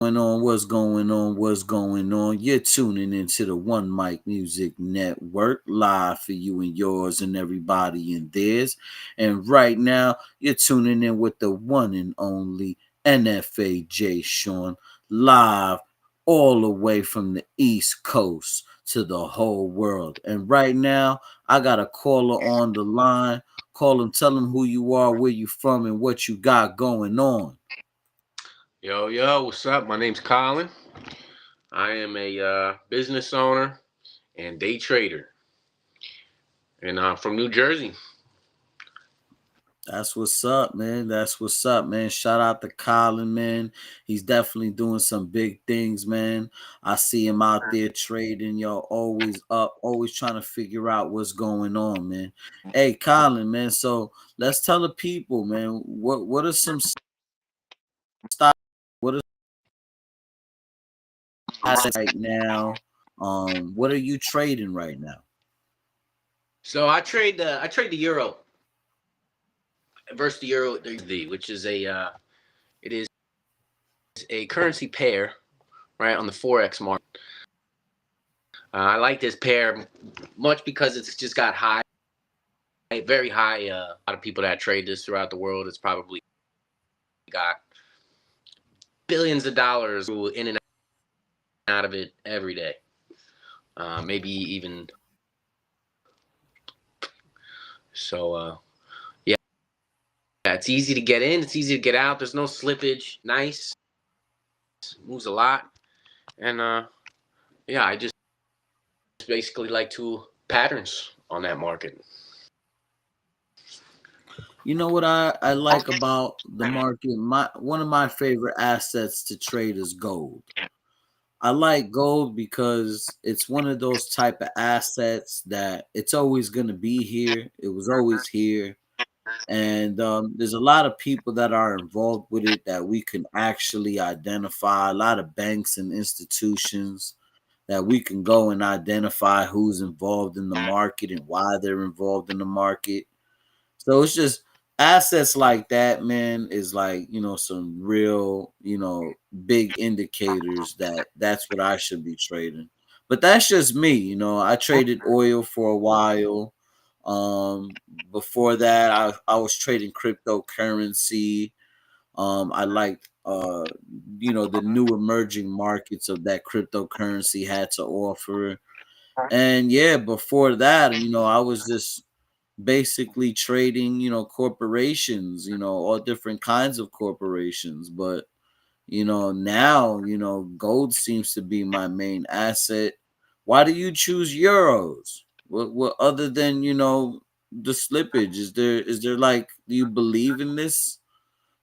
What's going on? What's going on? You're tuning into the One Mic Music Network live for you and yours and everybody in theirs. And right now, you're tuning in with the one and only NFAJ Sean live all the way from the East Coast to the whole world. And right now, I got a caller on the line. Call him, tell him who you are, where you from, and what you got going on. Yo, what's up? My name's Colin. I am a business owner and day trader, and I'm from New Jersey. That's what's up, man. That's what's up, man. Shout out to Colin, man. He's definitely doing some big things, man. I see him out there trading, yo, always up, always trying to figure out what's going on, man. Hey, Colin, man. So let's tell the people, man, what are some stocks, what are assets right now? What are you trading right now? So I trade the euro versus the euro USD, which is it is a currency pair, right, on the forex market. I like this pair much because it's just got very high. A lot of people that trade this throughout the world. It's probably got billions of dollars in and out of it every day. Maybe even so. Yeah, it's easy to get in. It's easy to get out. There's no slippage. Nice, moves a lot, and yeah, I just basically like two patterns on that market. You know what I like about the market? One of my favorite assets to trade is gold. I like gold because it's one of those type of assets that it's always going to be here. It was always here. And there's a lot of people that are involved with it that we can actually identify. A lot of banks and institutions that we can go and identify who's involved in the market and why they're involved in the market. So it's just assets like that, man, is like, some real, big indicators that that's what I should be trading. But that's just me, I traded oil for a while. Um Before that, I was trading cryptocurrency. I liked the new emerging markets of that cryptocurrency had to offer. And yeah, before that, I was just basically trading, corporations, all different kinds of corporations. But, now, gold seems to be my main asset. Why do you choose euros? What other than, the slippage? Is there like, do you believe in this?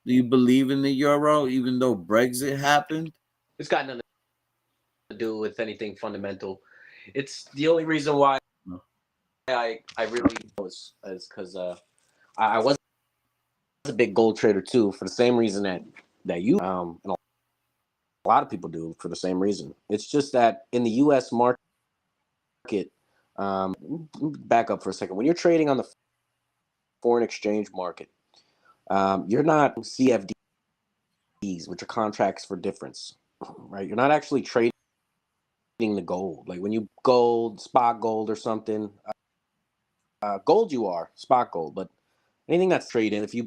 Do you believe in the euro even though Brexit happened? It's got nothing to do with anything fundamental. It's the only reason why I really is because I was a big gold trader too for the same reason that you and a lot of people do for the same reason. It's just that in the U.S. market, um, back up for a second. When you're trading on the foreign exchange market, you're not CFDs, which are contracts for difference, right? You're not actually trading the gold. Like when you spot gold or something, gold you are spot gold, but anything that's traded, if you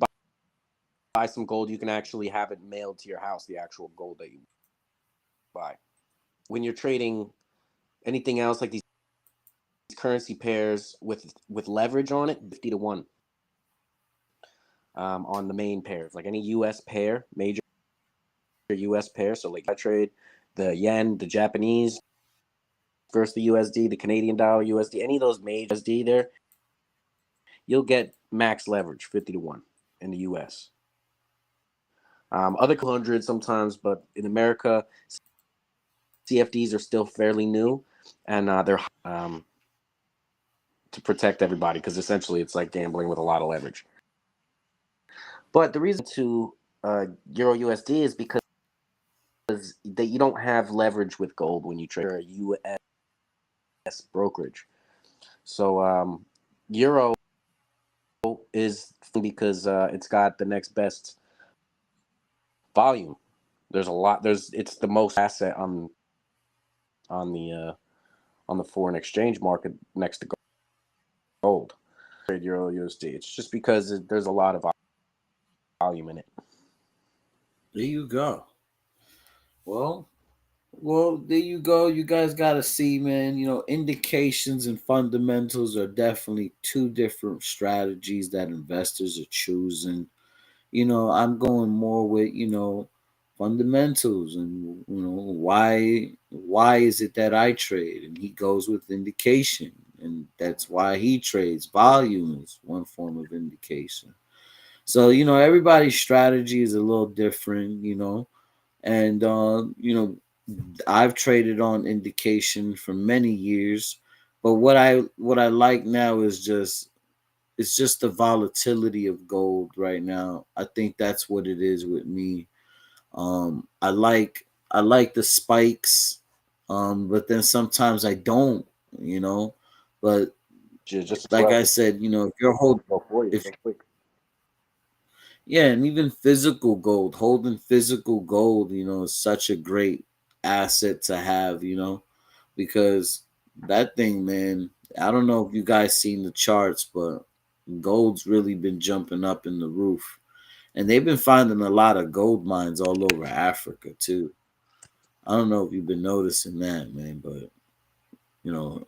buy some gold, you can actually have it mailed to your house, the actual gold that you buy. When you're trading anything else like these currency pairs with leverage on it, 50 to 1 on the main pairs, like any U.S. pair, major U.S. pair. So like I trade the yen, the Japanese versus the USD, the Canadian dollar, USD, any of those major USD there, you'll get max leverage 50 to 1 in the U.S. Other 100 sometimes, but in America, CFDs are still fairly new, and they're to protect everybody because essentially it's like gambling with a lot of leverage. But the reason to Euro USD is because that you don't have leverage with gold when you trade a US brokerage. So Euro is because it's got the next best volume, There's a lot. It's the most asset on the foreign exchange market next to gold. Trade Euro USD. It's just because there's a lot of volume in it. There you go. Well, there you go. You guys got to see, man. Indications and fundamentals are definitely two different strategies that investors are choosing. I'm going more with fundamentals, and why is it that I trade, and he goes with indication, and that's why he trades. Volume is one form of indication. So everybody's strategy is a little different, and I've traded on indication for many years, but what I like now is just it's just the volatility of gold right now. I think that's what it is with me. I like the spikes, but then sometimes I don't, you know. But Just like I said, if you're hold go for you if so quick. yeah, and even physical gold, holding physical gold, is such a great asset to have, because that thing, man, I don't know if you guys seen the charts, but gold's really been jumping up in the roof. And they've been finding a lot of gold mines all over Africa too. I don't know if you've been noticing that, man, but you know,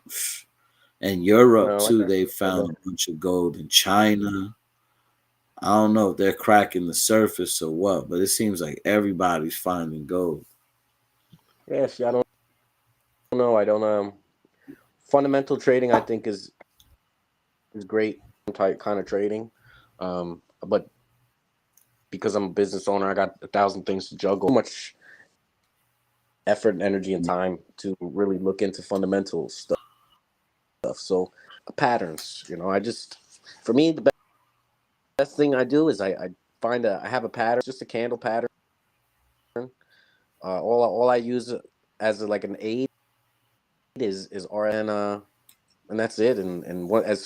and Europe No, I too, got they you. I got found a bunch of gold in China. I don't know if they're cracking the surface or what, but it seems like everybody's finding gold. you. Yeah, see, I don't know. I don't fundamental trading I think is great type kind of trading. But because I'm a business owner, I got 1,000 things to juggle. So much effort and energy and time to really look into fundamental stuff. So patterns, I just for me the best thing I do is I have a pattern, just a candle pattern. All I use as like an aid is RS and that's it. And what as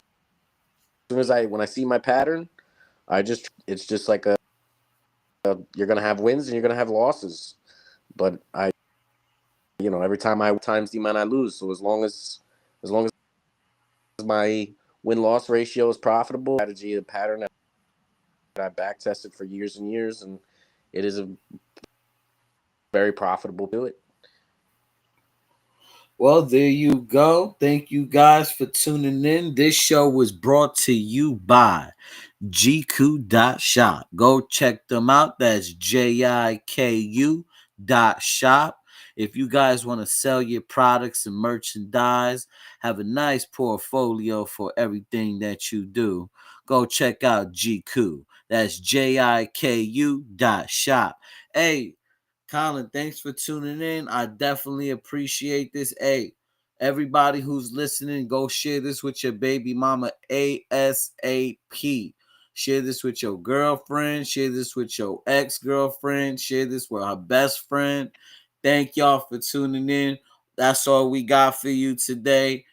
soon as I when I see my pattern, it's just like you're gonna have wins and you're gonna have losses. But every time I times the amount I lose. So as long as my win loss ratio is profitable, strategy, a pattern that I back tested for years and years, and it is a very profitable to it. Well, there you go. Thank you guys for tuning in. This show was brought to you by Jiku.shop. Go check them out. That's JIKU.shop. If you guys want to sell your products and merchandise, have a nice portfolio for everything that you do, go check out Jiku. That's JIKU.shop. Hey, Colin, thanks for tuning in. I definitely appreciate this. Hey, everybody who's listening, go share this with your baby mama ASAP. Share this with your girlfriend. Share this with your ex-girlfriend. Share this with her best friend. Thank y'all for tuning in. That's all we got for you today.